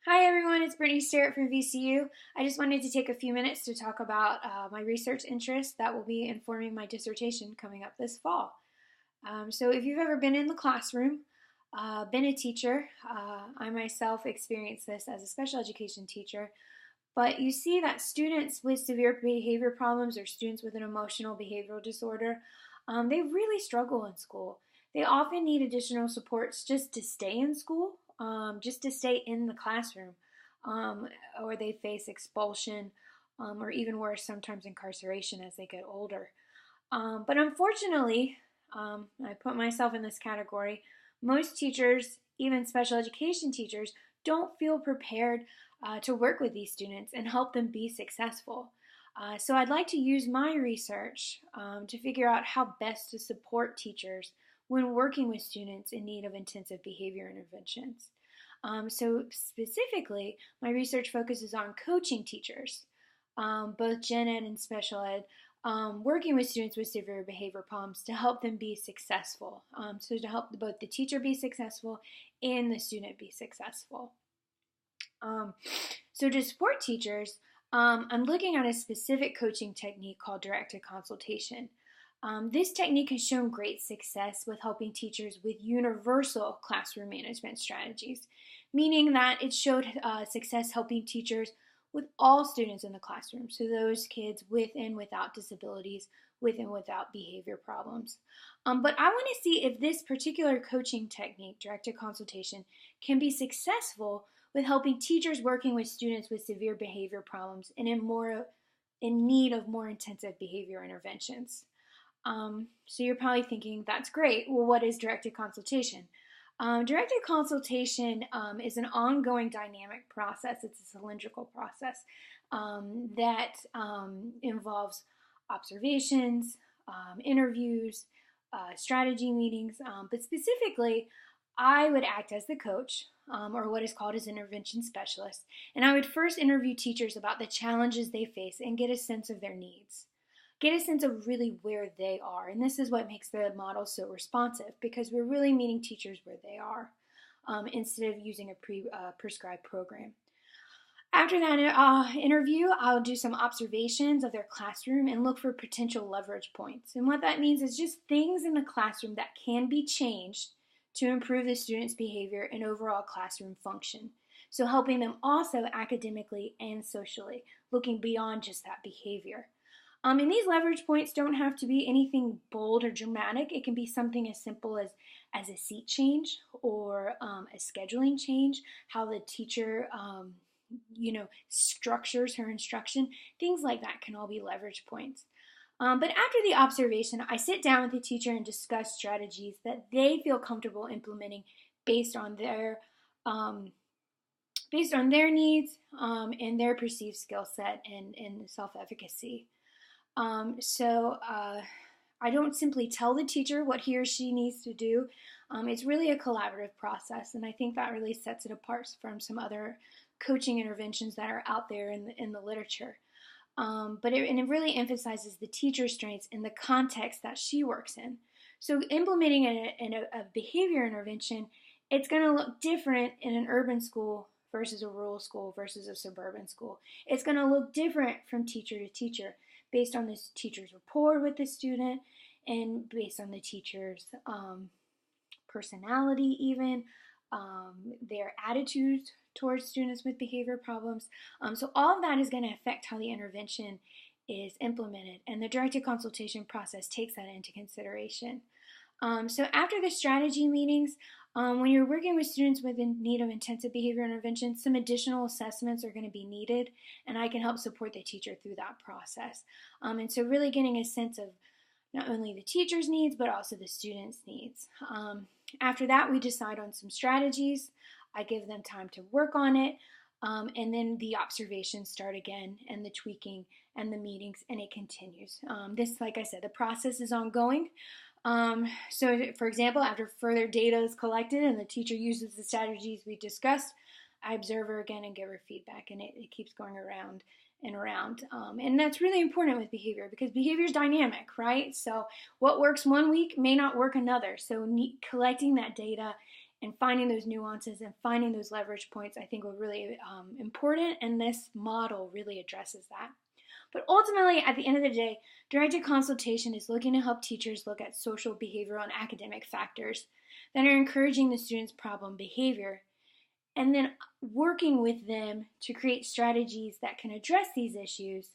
Hi everyone, it's Brittany Sterrett from VCU. I just wanted to take a few minutes to talk about my research interests that will be informing my dissertation coming up this fall. So if you've ever been in the classroom, been a teacher, I myself experienced this as a special education teacher, but you see that students with severe behavior problems or students with an emotional behavioral disorder, they really struggle in school. They often need additional supports just to stay in school, just to stay in the classroom, um, or they face expulsion, or even worse, sometimes incarceration as they get older. But unfortunately, I put myself in this category. Most teachers, even special education teachers, don't feel prepared to work with these students and help them be successful. So I'd like to use my research to figure out how best to support teachers when working with students in need of intensive behavior interventions. So specifically, my research focuses on coaching teachers, both gen ed and special ed, working with students with severe behavior problems to help them be successful. So to help both the teacher be successful and the student be successful. So to support teachers, I'm looking at a specific coaching technique called directed consultation. This technique has shown great success with helping teachers with universal classroom management strategies, meaning that it showed success helping teachers with all students in the classroom, so those kids with and without disabilities, with and without behavior problems. But I want to see if this particular coaching technique, directed consultation, can be successful with helping teachers working with students with severe behavior problems and in need of more intensive behavior interventions. So you're probably thinking, that's great. Well, what is directed consultation? Directed consultation is an ongoing dynamic process. It's a cylindrical process that involves observations, interviews, strategy meetings, but specifically, I would act as the coach, or what is called as intervention specialist, and I would first interview teachers about the challenges they face and get a sense of their needs. Get a sense of really where they are. And this is what makes the model so responsive, because we're really meeting teachers where they are instead of using a prescribed program. After that interview, I'll do some observations of their classroom and look for potential leverage points. And what that means is just things in the classroom that can be changed to improve the student's behavior and overall classroom function. So helping them also academically and socially, looking beyond just that behavior. And these leverage points don't have to be anything bold or dramatic. It can be something as simple as a seat change or a scheduling change, how the teacher structures her instruction. Things like that can all be leverage points. But after the observation, I sit down with the teacher and discuss strategies that they feel comfortable implementing based on their needs and their perceived skill set and self-efficacy. I don't simply tell the teacher what he or she needs to do. It's really a collaborative process, and I think that really sets it apart from some other coaching interventions that are out there in the literature. But it really emphasizes the teacher's strengths in the context that she works in. So implementing a behavior intervention, it's going to look different in an urban school versus a rural school versus a suburban school. It's going to look different from teacher to teacher, based on the teacher's rapport with the student and based on the teacher's personality even, their attitudes towards students with behavior problems. So all of that is going to affect how the intervention is implemented, and the directed consultation process takes that into consideration. So after the strategy meetings, when you're working with students with in need of intensive behavior intervention, some additional assessments are going to be needed, and I can help support the teacher through that process. And so really getting a sense of not only the teacher's needs, but also the student's needs. After that, we decide on some strategies. I give them time to work on it, and then the observations start again, and the tweaking and the meetings, and it continues. This, like I said, the process is ongoing. So for example, after further data is collected and the teacher uses the strategies we discussed, I observe her again and give her feedback, and it keeps going around and around. And that's really important with behavior, because behavior is dynamic, right? So what works one week may not work another. So collecting that data And finding those nuances and finding those leverage points, I think, were really important, and this model really addresses that. But ultimately, at the end of the day, directed consultation is looking to help teachers look at social, behavioral, and academic factors that are encouraging the students' problem behavior, and then working with them to create strategies that can address these issues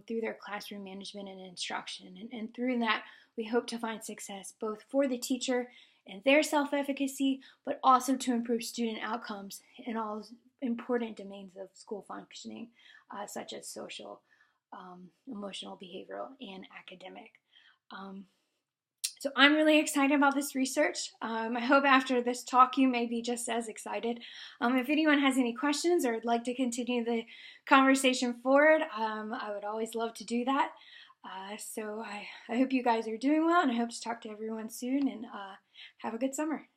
through their classroom management and instruction. And through that, we hope to find success both for the teacher and their self-efficacy, but also to improve student outcomes in all important domains of school functioning, such as social, emotional, behavioral, and academic. So I'm really excited about this research. I hope after this talk you may be just as excited. If anyone has any questions or would like to continue the conversation forward, I would always love to do that. So I hope you guys are doing well, and I hope to talk to everyone soon, and have a good summer.